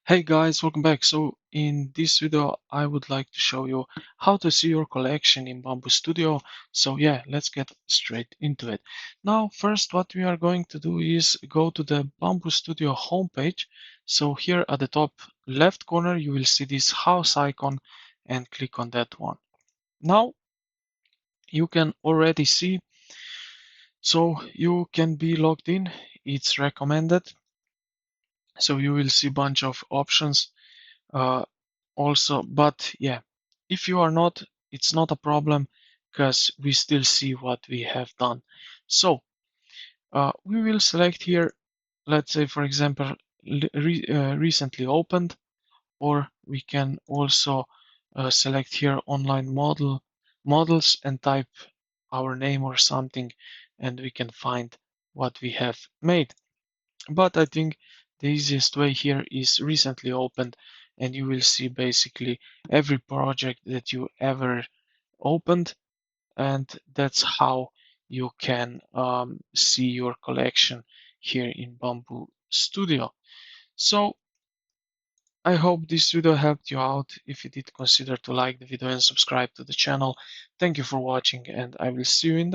Hey guys, welcome back. So in this video, I would like to show you how to see your collection in Bambu Studio. So yeah, let's get straight into it. Now, first, what we are going to do is go to the Bambu Studio homepage. So here at the top left corner, you will see this house icon and click on that one. Now you can already see, so you can be logged in. It's recommended. So you will see bunch of options. Uh, Also, but yeah, if you are not, it's not a problem because we still see what we have done. So we will select here, let's say, for example, recently opened, or we can also select here online models and type our name or something, and we can find what we have made. But I think the easiest way here is recently opened, and you will see basically every project that you ever opened, and that's how you can see your collection here in Bamboo Studio. So I hope this video helped you out. If you did, consider to like the video and subscribe to the channel. Thank you for watching, and I will see you in the